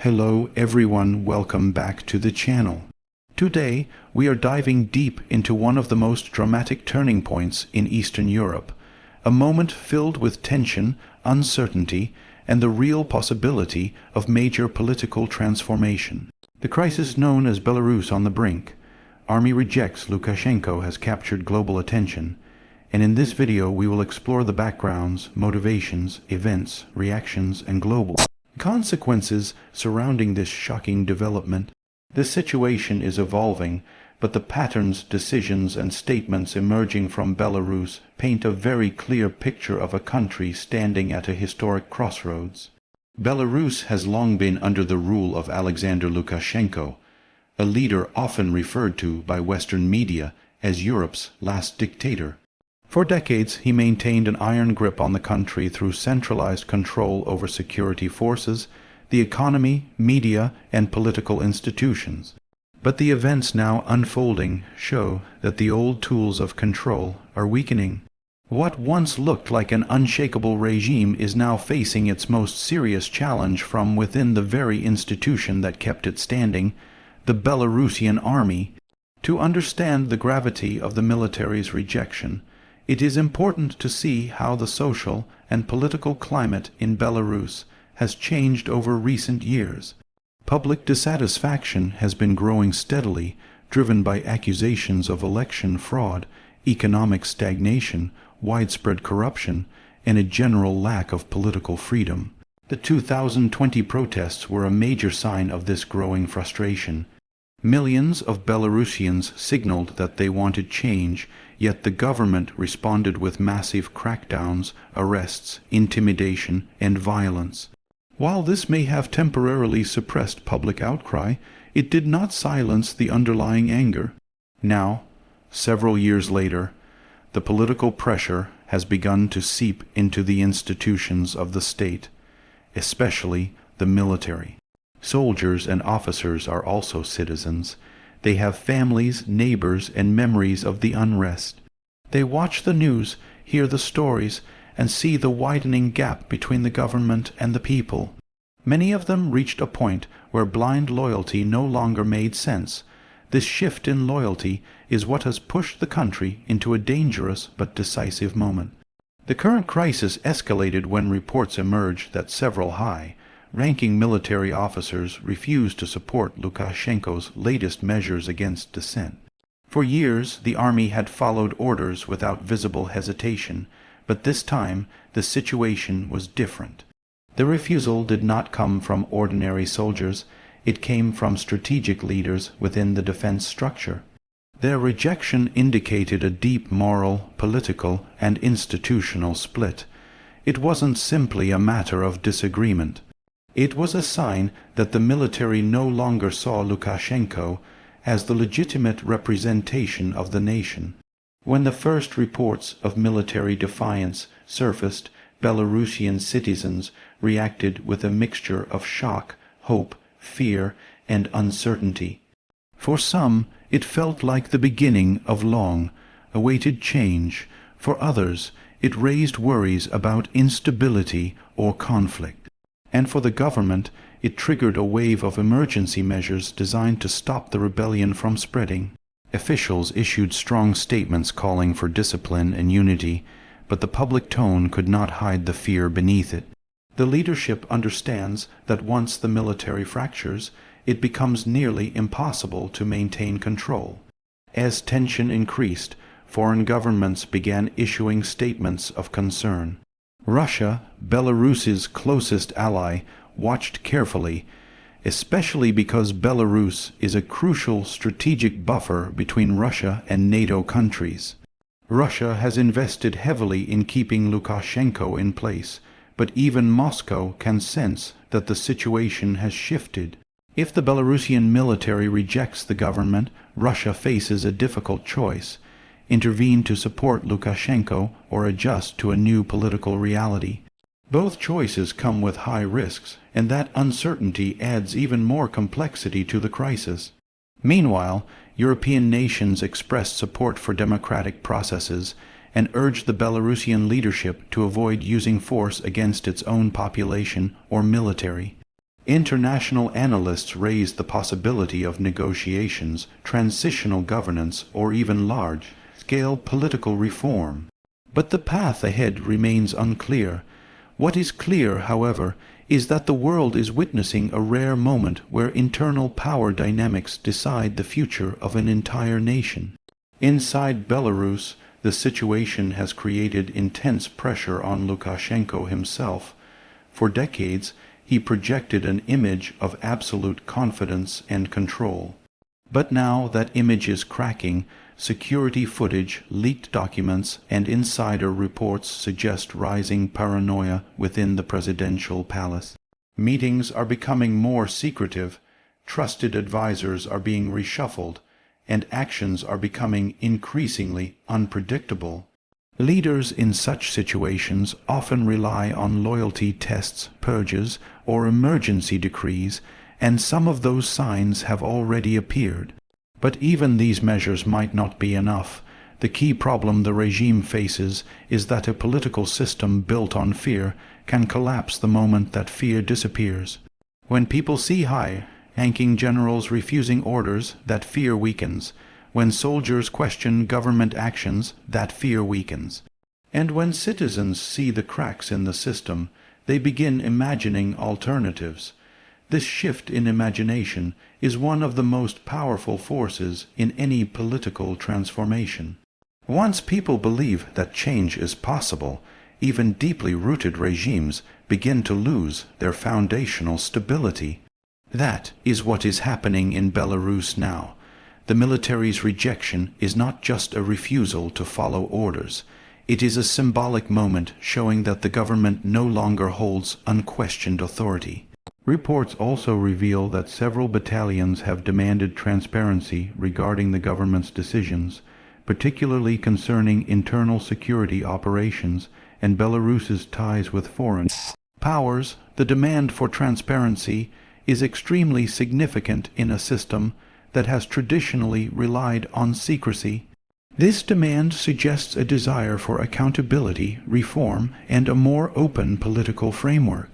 Hello everyone, welcome back to the channel. Today we are diving deep into one of the most dramatic turning points in Eastern Europe, a moment filled with tension, uncertainty, and the real possibility of major political transformation. The crisis known as Belarus on the brink. Army rejects Lukashenko has captured global attention, and in this video we will explore the backgrounds, motivations, events, reactions, and global consequences surrounding this shocking development. The situation is evolving, but the patterns, decisions, and statements emerging from Belarus paint a very clear picture of a country standing at a historic crossroads. Belarus has long been under the rule of Alexander Lukashenko, a leader often referred to by Western media as Europe's last dictator. For decades, he maintained an iron grip on the country through centralized control over security forces, the economy, media, and political institutions. But the events now unfolding show that the old tools of control are weakening. What once looked like an unshakable regime is now facing its most serious challenge from within the very institution that kept it standing, the Belarusian Army. To understand the gravity of the military's rejection, it is important to see how the social and political climate in Belarus has changed over recent years. Public dissatisfaction has been growing steadily, driven by accusations of election fraud, economic stagnation, widespread corruption, and a general lack of political freedom. The 2020 protests were a major sign of this growing frustration. Millions of Belarusians signaled that they wanted change, yet the government responded with massive crackdowns, arrests, intimidation, and violence. While this may have temporarily suppressed public outcry, it did not silence the underlying anger. Now, several years later, the political pressure has begun to seep into the institutions of the state, especially the military. Soldiers and officers are also citizens. They have families, neighbors, and memories of the unrest. They watch the news, hear the stories, and see the widening gap between the government and the people. Many of them reached a point where blind loyalty no longer made sense. This shift in loyalty is what has pushed the country into a dangerous but decisive moment. The current crisis escalated when reports emerged that several high-ranking military officers refused to support Lukashenko's latest measures against dissent. For years, the army had followed orders without visible hesitation, but this time the situation was different. The refusal did not come from ordinary soldiers, it came from strategic leaders within the defense structure. Their rejection indicated a deep moral, political, and institutional split. It wasn't simply a matter of disagreement. It was a sign that the military no longer saw Lukashenko as the legitimate representation of the nation. When the first reports of military defiance surfaced, Belarusian citizens reacted with a mixture of shock, hope, fear, and uncertainty. For some, it felt like the beginning of long-awaited change. For others, it raised worries about instability or conflict. And for the government, it triggered a wave of emergency measures designed to stop the rebellion from spreading. Officials issued strong statements calling for discipline and unity, but the public tone could not hide the fear beneath it. The leadership understands that once the military fractures, it becomes nearly impossible to maintain control. As tension increased, foreign governments began issuing statements of concern. Russia, Belarus's closest ally, watched carefully, especially because Belarus is a crucial strategic buffer between Russia and NATO countries. Russia has invested heavily in keeping Lukashenko in place, but even Moscow can sense that the situation has shifted. If the Belarusian military rejects the government, Russia faces a difficult choice: intervene to support Lukashenko or adjust to a new political reality. Both choices come with high risks, and that uncertainty adds even more complexity to the crisis. Meanwhile, European nations expressed support for democratic processes and urged the Belarusian leadership to avoid using force against its own population or military. International analysts raise the possibility of negotiations, transitional governance, or even large-scale political reform. But the path ahead remains unclear. What is clear, however, is that the world is witnessing a rare moment where internal power dynamics decide the future of an entire nation. Inside Belarus, the situation has created intense pressure on Lukashenko himself. For decades, he projected an image of absolute confidence and control. But now that image is cracking. Security footage, leaked documents, and insider reports suggest rising paranoia within the presidential palace. Meetings are becoming more secretive, trusted advisors are being reshuffled, and actions are becoming increasingly unpredictable. Leaders in such situations often rely on loyalty tests, purges, or emergency decrees, and some of those signs have already appeared. But even these measures might not be enough. The key problem the regime faces is that a political system built on fear can collapse the moment that fear disappears. When people see high-ranking generals refusing orders, that fear weakens. When soldiers question government actions, that fear weakens. And when citizens see the cracks in the system, they begin imagining alternatives. This shift in imagination is one of the most powerful forces in any political transformation. Once people believe that change is possible, even deeply rooted regimes begin to lose their foundational stability. That is what is happening in Belarus now. The military's rejection is not just a refusal to follow orders. It is a symbolic moment showing that the government no longer holds unquestioned authority. Reports also reveal that several battalions have demanded transparency regarding the government's decisions, particularly concerning internal security operations and Belarus's ties with foreign powers. The demand for transparency is extremely significant in a system that has traditionally relied on secrecy. This demand suggests a desire for accountability, reform, and a more open political framework.